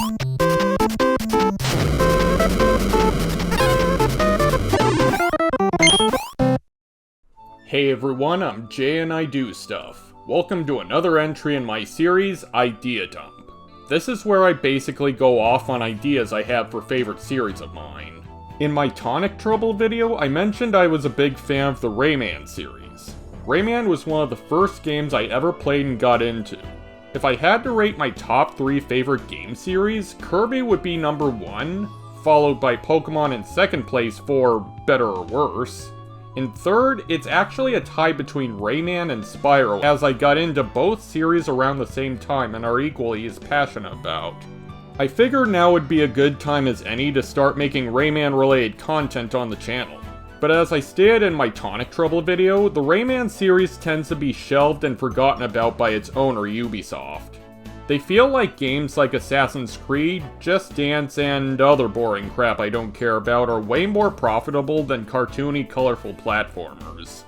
Hey everyone, I'm Jay and I do stuff. Welcome to another entry in my series, Idea Dump. This is where I basically go off on ideas I have for favorite series of mine. In my Tonic Trouble video, I mentioned I was a big fan of the Rayman series. Rayman was one of the first games I ever played and got into. If I had to rate my top 3 favorite game series, Kirby would be number 1, followed by Pokemon in second place for better or worse. In third, it's actually a tie between Rayman and Spyro, as I got into both series around the same time and are equally as passionate about. I figured now would be a good time as any to start making Rayman-related content on the channel. But as I stated in my Tonic Trouble video, the Rayman series tends to be shelved and forgotten about by its owner, Ubisoft. They feel like games like Assassin's Creed, Just Dance, and other boring crap I don't care about are way more profitable than cartoony, colorful platformers.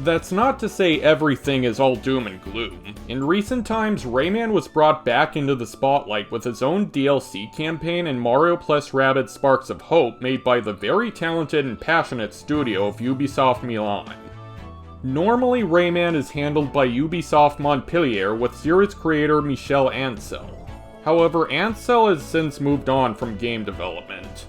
That's not to say everything is all doom and gloom. In recent times, Rayman was brought back into the spotlight with its own DLC campaign and Mario+Rabbids Sparks of Hope made by the very talented and passionate studio of Ubisoft Milan. Normally, Rayman is handled by Ubisoft Montpellier with series creator Michel Ancel. However, Ancel has since moved on from game development.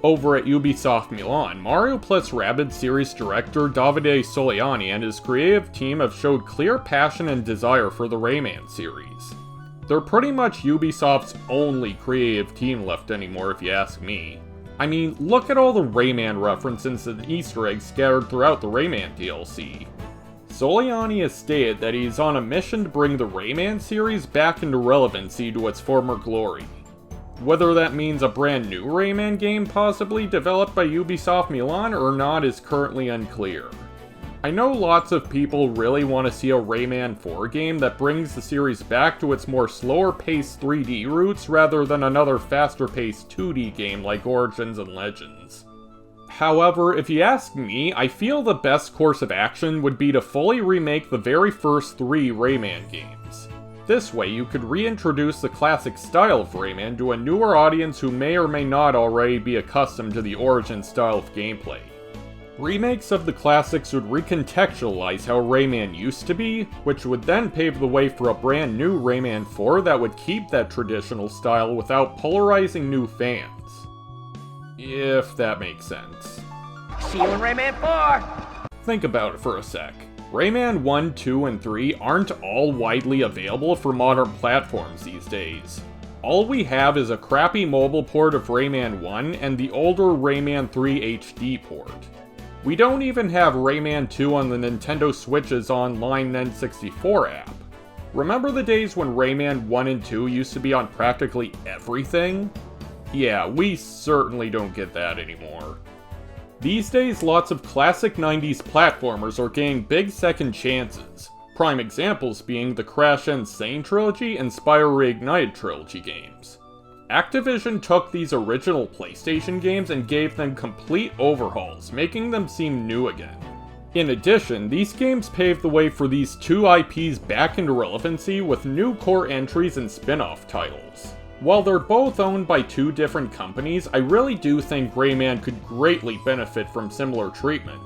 Over at Ubisoft Milan, Mario+Rabbids series director Davide Soliani and his creative team have showed clear passion and desire for the Rayman series. They're pretty much Ubisoft's only creative team left anymore if you ask me. I mean, look at all the Rayman references and Easter eggs scattered throughout the Rayman DLC. Soliani has stated that he's on a mission to bring the Rayman series back into relevancy to its former glory. Whether that means a brand new Rayman game possibly developed by Ubisoft Milan or not is currently unclear. I know lots of people really want to see a Rayman 4 game that brings the series back to its more slower-paced 3D roots rather than another faster-paced 2D game like Origins and Legends. However, if you ask me, I feel the best course of action would be to fully remake the very first 3 Rayman games. This way, you could reintroduce the classic style of Rayman to a newer audience who may or may not already be accustomed to the Origins style of gameplay. Remakes of the classics would recontextualize how Rayman used to be, which would then pave the way for a brand new Rayman 4 that would keep that traditional style without polarizing new fans. If that makes sense. See you in Rayman 4! Think about it for a sec. Rayman 1, 2, and 3 aren't all widely available for modern platforms these days. All we have is a crappy mobile port of Rayman 1 and the older Rayman 3 HD port. We don't even have Rayman 2 on the Nintendo Switch's online N64 app. Remember the days when Rayman 1 and 2 used to be on practically everything? Yeah, we certainly don't get that anymore. These days, lots of classic 90s platformers are getting big second chances, prime examples being the Crash N. Sane Trilogy and Spyro Reignited Trilogy games. Activision took these original PlayStation games and gave them complete overhauls, making them seem new again. In addition, these games paved the way for these 2 IPs back into relevancy with new core entries and spin-off titles. While they're both owned by 2 different companies, I really do think Rayman could greatly benefit from similar treatment.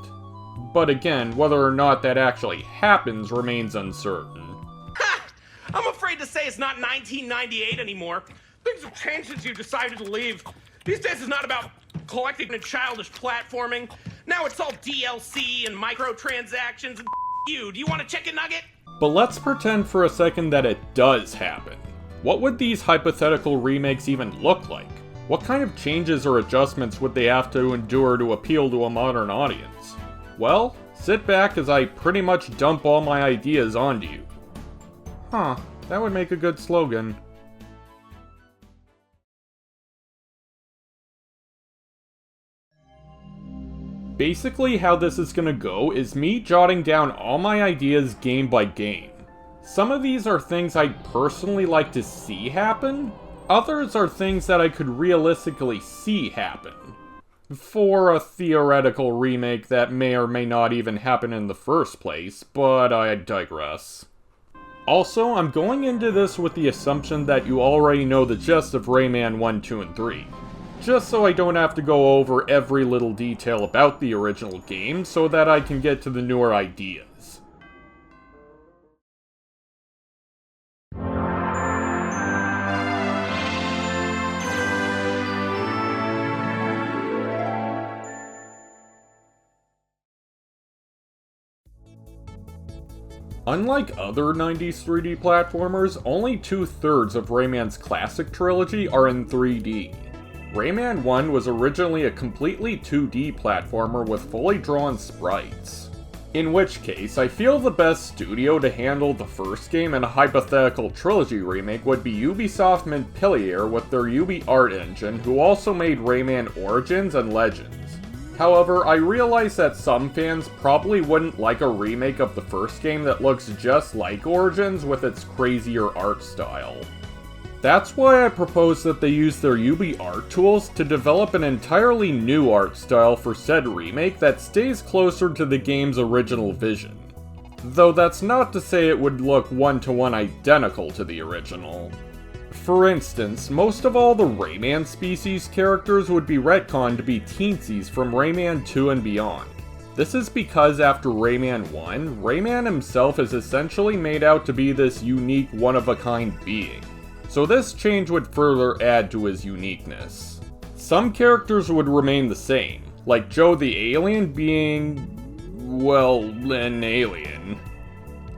But again, whether or not that actually happens remains uncertain. Ha! I'm afraid to say it's not 1998 anymore. Things have changed since you decided to leave. These days it's not about collecting and childish platforming. Now it's all DLC and microtransactions and you. Do you want a chicken nugget? But let's pretend for a second that it does happen. What would these hypothetical remakes even look like? What kind of changes or adjustments would they have to endure to appeal to a modern audience? Well, sit back as I pretty much dump all my ideas onto you. Huh, that would make a good slogan. Basically, how this is gonna go is me jotting down all my ideas game by game. Some of these are things I'd personally like to see happen, others are things that I could realistically see happen. For a theoretical remake that may or may not even happen in the first place, but I digress. Also, I'm going into this with the assumption that you already know the gist of Rayman 1, 2, and 3. Just so I don't have to go over every little detail about the original game, so that I can get to the newer ideas. Unlike other 90s 3D platformers, only 2/3 of Rayman's classic trilogy are in 3D. Rayman 1 was originally a completely 2D platformer with fully drawn sprites. In which case, I feel the best studio to handle the first game in a hypothetical trilogy remake would be Ubisoft Montpellier with their UbiArt engine, who also made Rayman Origins and Legends. However, I realize that some fans probably wouldn't like a remake of the first game that looks just like Origins with its crazier art style. That's why I propose that they use their UbiArt tools to develop an entirely new art style for said remake that stays closer to the game's original vision. Though that's not to say it would look one-to-one identical to the original. For instance, most of all the Rayman species characters would be retconned to be teensies from Rayman 2 and beyond. This is because after Rayman 1, Rayman himself is essentially made out to be this unique one-of-a-kind being. So this change would further add to his uniqueness. Some characters would remain the same, like Joe the alien being, well, an alien.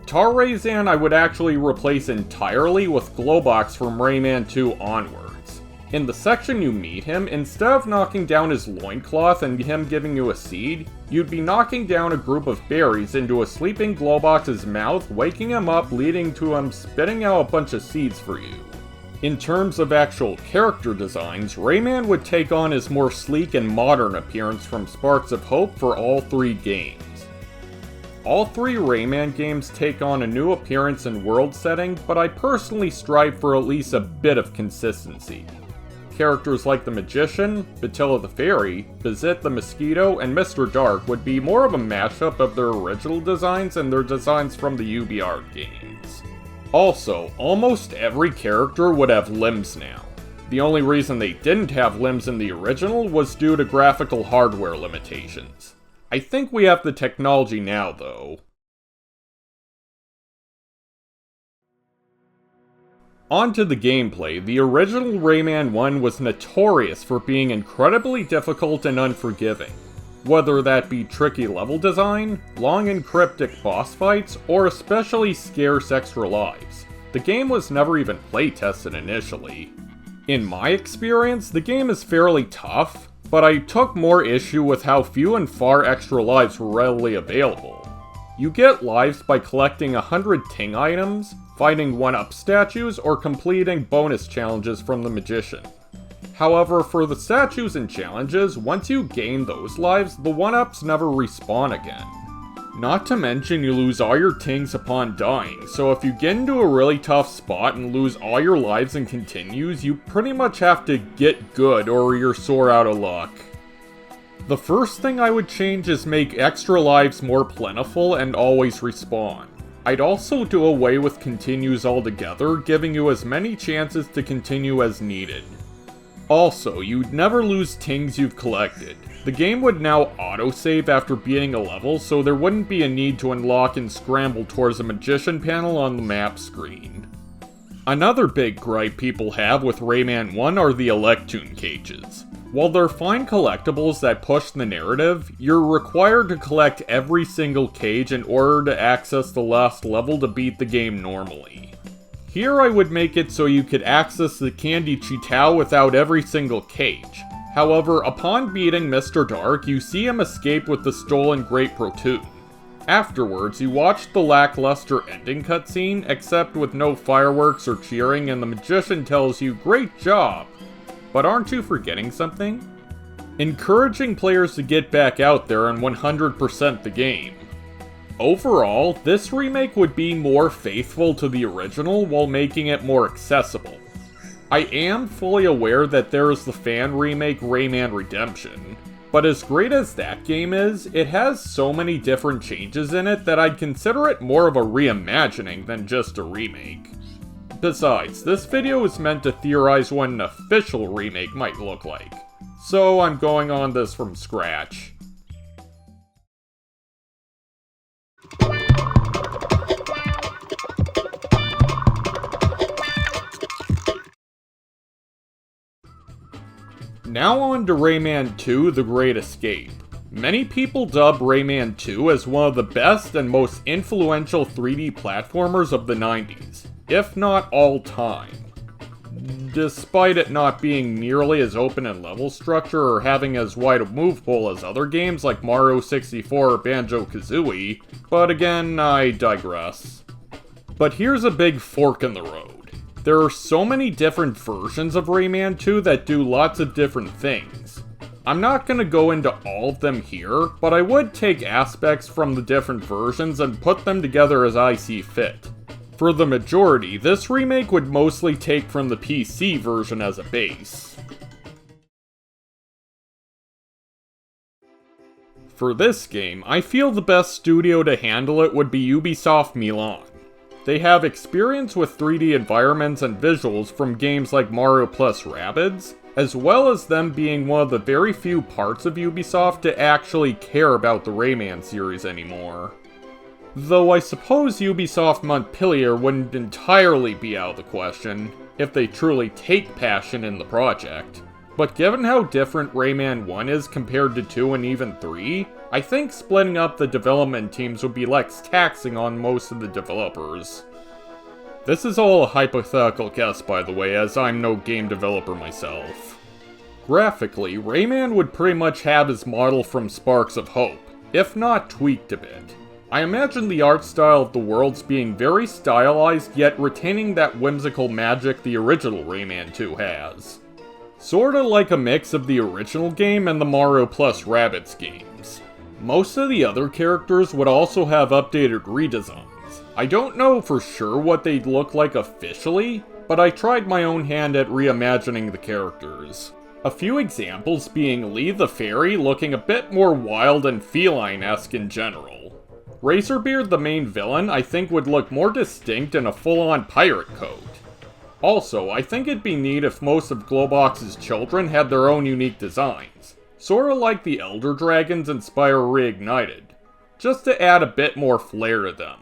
Tarzan I would actually replace entirely with Glowbox from Rayman 2 onwards. In the section you meet him, instead of knocking down his loincloth and him giving you a seed, you'd be knocking down a group of berries into a sleeping Glowbox's mouth, waking him up, leading to him spitting out a bunch of seeds for you. In terms of actual character designs, Rayman would take on his more sleek and modern appearance from Sparks of Hope for all 3 games. All 3 Rayman games take on a new appearance and world setting, but I personally strive for at least a bit of consistency. Characters like the Magician, Batilla the Fairy, Bazit the Mosquito, and Mr. Dark would be more of a mashup of their original designs and their designs from the UbiArt games. Also, almost every character would have limbs now. The only reason they didn't have limbs in the original was due to graphical hardware limitations. I think we have the technology now, though. On to the gameplay. The original Rayman 1 was notorious for being incredibly difficult and unforgiving. Whether that be tricky level design, long and cryptic boss fights, or especially scarce extra lives. The game was never even playtested initially. In my experience, the game is fairly tough, but I took more issue with how few and far extra lives were readily available. You get lives by collecting 100 Ting items, fighting 1-up statues, or completing bonus challenges from the Magician. However, for the statues and challenges, once you gain those lives, the 1-ups never respawn again. Not to mention you lose all your Tings upon dying, so if you get into a really tough spot and lose all your lives and continues, you pretty much have to get good or you're sore out of luck. The first thing I would change is make extra lives more plentiful and always respawn. I'd also do away with continues altogether, giving you as many chances to continue as needed. Also, you'd never lose Tings you've collected. The game would now autosave after beating a level, so there wouldn't be a need to unlock and scramble towards a Magician panel on the map screen. Another big gripe people have with Rayman 1 are the Electoon cages. While they're fine collectibles that push the narrative, you're required to collect every single cage in order to access the last level to beat the game normally. Here I would make it so you could access the Candy Cheetao without every single cage. However, upon beating Mr. Dark, you see him escape with the stolen Great Protoon. Afterwards, you watch the lackluster ending cutscene, except with no fireworks or cheering, and the Magician tells you, "Great job!" But aren't you forgetting something? Encouraging players to get back out there and 100% the game. Overall, this remake would be more faithful to the original while making it more accessible. I am fully aware that there is the fan remake Rayman Redemption. But as great as that game is, it has so many different changes in it that I'd consider it more of a reimagining than just a remake. Besides, this video is meant to theorize what an official remake might look like, so I'm going on this from scratch. Now on to Rayman 2: The Great Escape. Many people dub Rayman 2 as one of the best and most influential 3D platformers of the 90s, if not all time. Despite it not being nearly as open in level structure or having as wide a move pool as other games like Mario 64 or Banjo-Kazooie, but again, I digress. But here's a big fork in the road. There are so many different versions of Rayman 2 that do lots of different things. I'm not gonna go into all of them here, but I would take aspects from the different versions and put them together as I see fit. For the majority, this remake would mostly take from the PC version as a base. For this game, I feel the best studio to handle it would be Ubisoft Milan. They have experience with 3D environments and visuals from games like Mario+Rabbids, as well as them being one of the very few parts of Ubisoft to actually care about the Rayman series anymore. Though I suppose Ubisoft Montpellier wouldn't entirely be out of the question, if they truly take passion in the project. But given how different Rayman 1 is compared to 2 and even 3, I think splitting up the development teams would be less taxing on most of the developers. This is all a hypothetical guess, by the way, as I'm no game developer myself. Graphically, Rayman would pretty much have his model from Sparks of Hope, if not tweaked a bit. I imagine the art style of the worlds being very stylized, yet retaining that whimsical magic the original Rayman 2 has. Sorta like a mix of the original game and the Mario+Rabbids games. Most of the other characters would also have updated redesigns. I don't know for sure what they'd look like officially, but I tried my own hand at reimagining the characters. A few examples being Lee the Fairy looking a bit more wild and feline-esque in general. Razorbeard, the main villain, I think would look more distinct in a full-on pirate coat. Also, I think it'd be neat if most of Globox's children had their own unique designs, sorta like the Elder Dragons in Spyro Reignited, just to add a bit more flair to them.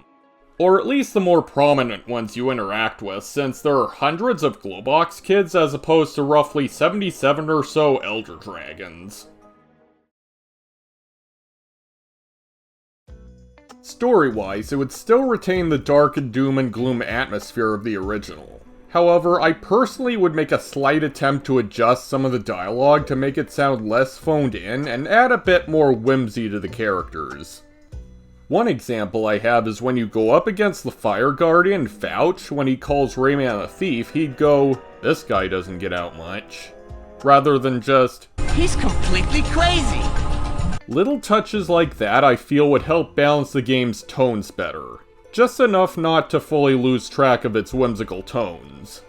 Or at least the more prominent ones you interact with, since there are hundreds of Globox kids as opposed to roughly 77 or so Elder Dragons. Story-wise, it would still retain the dark and doom and gloom atmosphere of the original. However, I personally would make a slight attempt to adjust some of the dialogue to make it sound less phoned in and add a bit more whimsy to the characters. One example I have is when you go up against the Fire Guardian, Fouch, when he calls Rayman a thief, he'd go, "This guy doesn't get out much," rather than just, He's completely crazy. little touches like that I feel would help balance the game's tones better. Just enough not to fully lose track of its whimsical tones.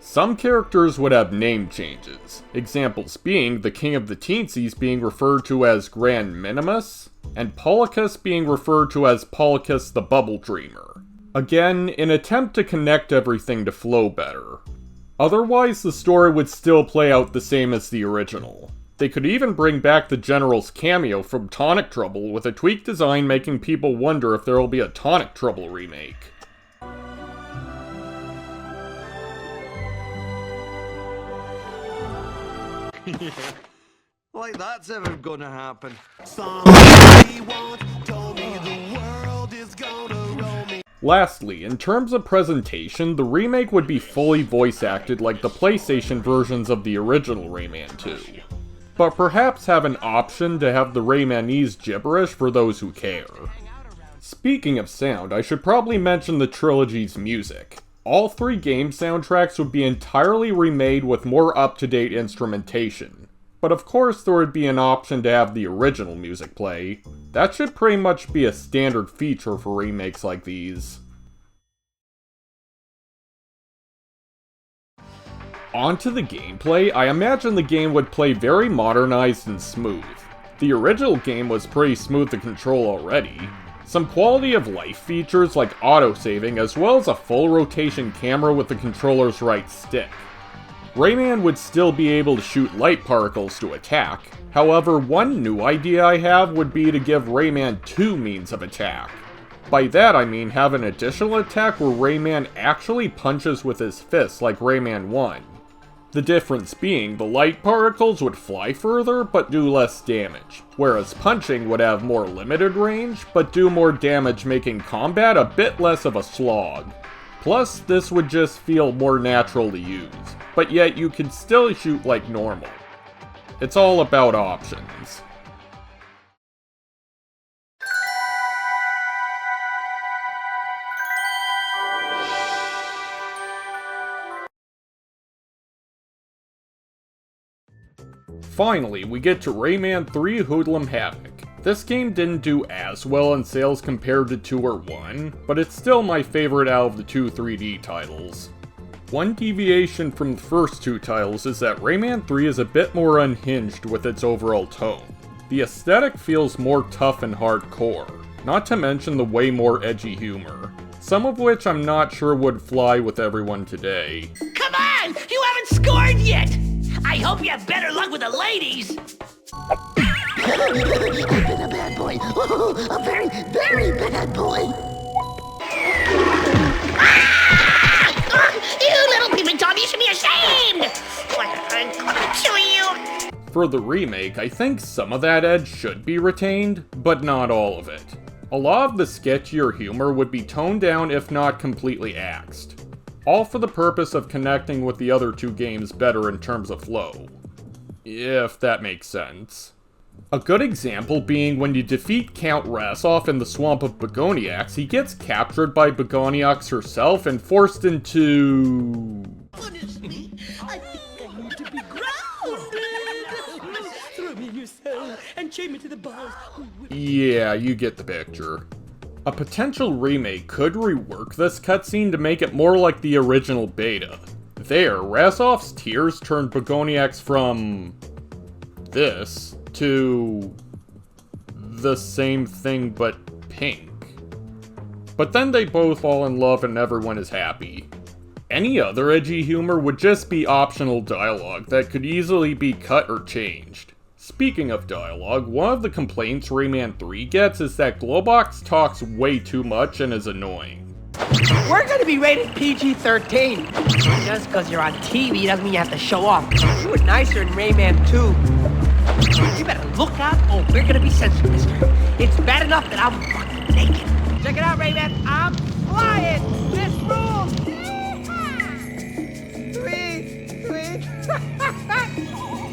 Some characters would have name changes, examples being the King of the Teensies being referred to as Grand Minimus, and Polycus being referred to as Polycus the Bubble Dreamer. Again, in an attempt to connect everything to flow better. Otherwise, the story would still play out the same as the original. They could even bring back the General's cameo from Tonic Trouble with a tweaked design making people wonder if there will be a Tonic Trouble remake. Like that's ever gonna happen. Somebody once told me the world is gonna roll me. Lastly, in terms of presentation, the remake would be fully voice acted like the PlayStation versions of the original Rayman 2. But perhaps have an option to have the Raymanese gibberish for those who care. Speaking of sound, I should probably mention the Trilogy's music. All 3 game soundtracks would be entirely remade with more up-to-date instrumentation. But of course there would be an option to have the original music play. That should pretty much be a standard feature for remakes like these. Onto the gameplay, I imagine the game would play very modernized and smooth. The original game was pretty smooth to control already. Some quality of life features like autosaving, as well as a full rotation camera with the controller's right stick. Rayman would still be able to shoot light particles to attack. However, one new idea I have would be to give Rayman 2 means of attack. By that I mean have an additional attack where Rayman actually punches with his fists like Rayman 1. The difference being, the light particles would fly further, but do less damage, whereas punching would have more limited range, but do more damage, making combat a bit less of a slog. Plus, this would just feel more natural to use, but yet you could still shoot like normal. It's all about options. Finally, we get to Rayman 3 Hoodlum Havoc. This game didn't do as well in sales compared to 2 or 1, but it's still my favorite out of the 2 3D titles. One deviation from the first 2 titles is that Rayman 3 is a bit more unhinged with its overall tone. The aesthetic feels more tough and hardcore, not to mention the way more edgy humor, some of which I'm not sure would fly with everyone today. Come on! You haven't scored yet! I hope you have better luck with the ladies! I've been a bad boy. A very, very bad boy. You little peeping Tom, you should be ashamed! I'm gonna kill you! For the remake, I think some of that edge should be retained, but not all of it. A lot of the sketchier humor would be toned down if not completely axed. All for the purpose of connecting with the other 2 games better in terms of flow. If that makes sense. A good example being when you defeat Count Rassoff in the Swamp of Begoniacs, he gets captured by Begoniacs herself and forced into... Honestly, I think I need to be grounded. Throw me in your cell and chain me to the bars. Yeah, you get the picture. A potential remake could rework this cutscene to make it more like the original beta. There, Rassoff's tears turned Begoniacs from... this to... the same thing but pink. But then they both fall in love and everyone is happy. Any other edgy humor would just be optional dialogue that could easily be cut or changed. Speaking of dialogue, one of the complaints Rayman 3 gets is that Globox talks way too much and is annoying. We're gonna be rated PG-13. Just because you're on TV doesn't mean you have to show off. You were nicer in Rayman 2. You better look out or we're gonna be censored, mister. It's bad enough that I'm fucking naked. Check it out, Rayman. I'm flying. This rules. Tweet.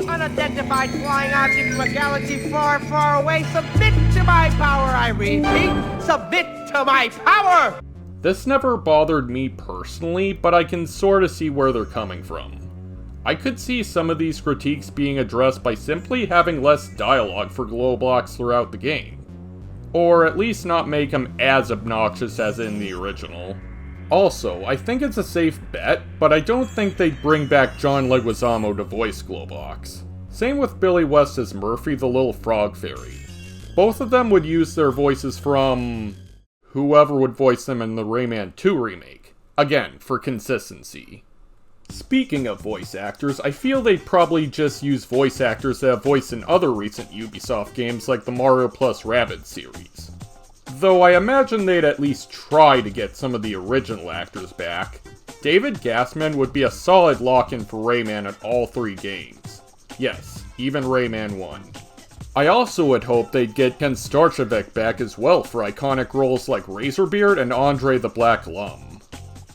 Unidentified flying object from a galaxy far, far away. Submit to my power, I repeat. Submit to my power. This never bothered me personally, but I can sorta see where they're coming from. I could see some of these critiques being addressed by simply having less dialogue for Globox throughout the game. Or at least not make them as obnoxious as in the original. Also, I think it's a safe bet, but I don't think they'd bring back John Leguizamo to voice Globox. Same with Billy West as Murphy the Little Frog Fairy. Both of them would use their voices from... whoever would voice them in the Rayman 2 remake. Again, for consistency. Speaking of voice actors, I feel they'd probably just use voice actors that have voiced in other recent Ubisoft games like the Mario+Rabbids series. Though I imagine they'd at least try to get some of the original actors back. David Gassman would be a solid lock-in for Rayman in all 3 games. Yes, even Rayman 1. I also would hope they'd get Ken Starchevik back as well for iconic roles like Razorbeard and Andre the Black Lum.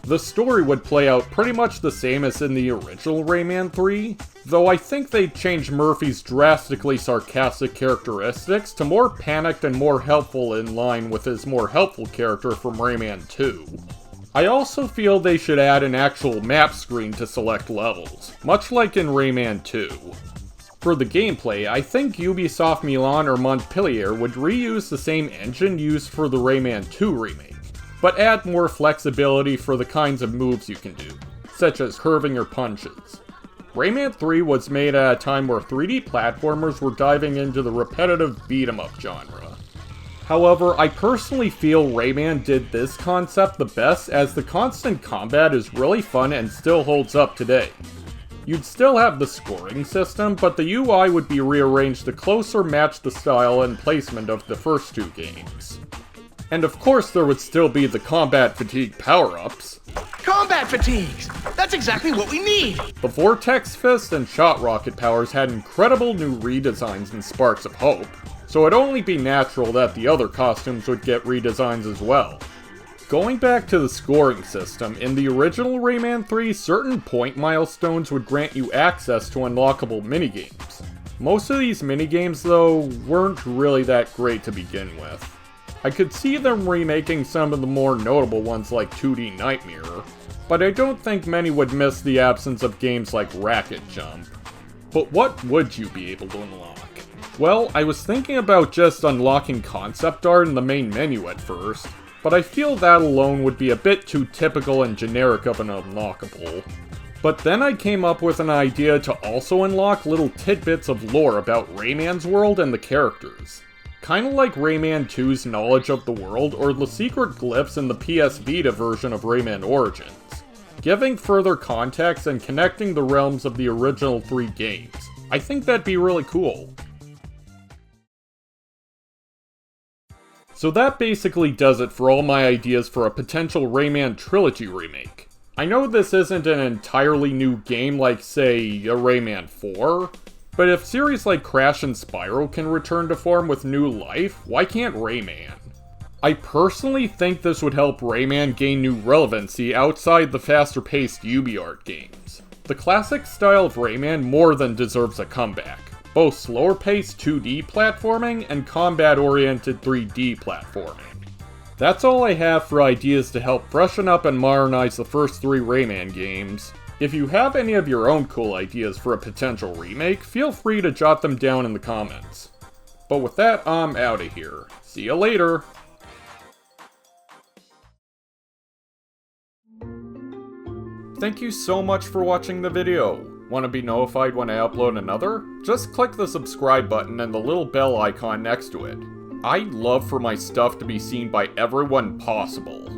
The story would play out pretty much the same as in the original Rayman 3, though I think they'd change Murphy's drastically sarcastic characteristics to more panicked and more helpful in line with his more helpful character from Rayman 2. I also feel they should add an actual map screen to select levels, much like in Rayman 2. For the gameplay, I think Ubisoft Milan or Montpellier would reuse the same engine used for the Rayman 2 remake, but add more flexibility for the kinds of moves you can do, such as curving your punches. Rayman 3 was made at a time where 3D platformers were diving into the repetitive beat-em-up genre. However, I personally feel Rayman did this concept the best, as the constant combat is really fun and still holds up today. You'd still have the scoring system, but the UI would be rearranged to closer match the style and placement of the first two games. And of course there would still be the combat fatigue power-ups. Combat fatigues! That's exactly what we need! The Vortex Fist and Shot Rocket powers had incredible new redesigns and sparks of hope, so it'd only be natural that the other costumes would get redesigns as well. Going back to the scoring system, in the original Rayman 3, certain point milestones would grant you access to unlockable minigames. Most of these minigames, though, weren't really that great to begin with. I could see them remaking some of the more notable ones like 2D Nightmare, but I don't think many would miss the absence of games like Racket Jump. But what would you be able to unlock? Well, I was thinking about just unlocking concept art in the main menu at first, but I feel that alone would be a bit too typical and generic of an unlockable. But then I came up with an idea to also unlock little tidbits of lore about Rayman's world and the characters. Kinda like Rayman 2's knowledge of the world, or the secret glyphs in the PS Vita version of Rayman Origins, giving further context and connecting the realms of the original 3 games. I think that'd be really cool. So that basically does it for all my ideas for a potential Rayman Trilogy remake. I know this isn't an entirely new game like, say, a Rayman 4, but if series like Crash and Spyro can return to form with new life, why can't Rayman? I personally think this would help Rayman gain new relevancy outside the faster-paced UbiArt games. The classic style of Rayman more than deserves a comeback. Both slower-paced 2D platforming and combat-oriented 3D platforming. That's all I have for ideas to help freshen up and modernize the first 3 Rayman games. If you have any of your own cool ideas for a potential remake, feel free to jot them down in the comments. But with that, I'm out of here. See ya later! Thank you so much for watching the video. Want to be notified when I upload another? Just click the subscribe button and the little bell icon next to it. I'd love for my stuff to be seen by everyone possible.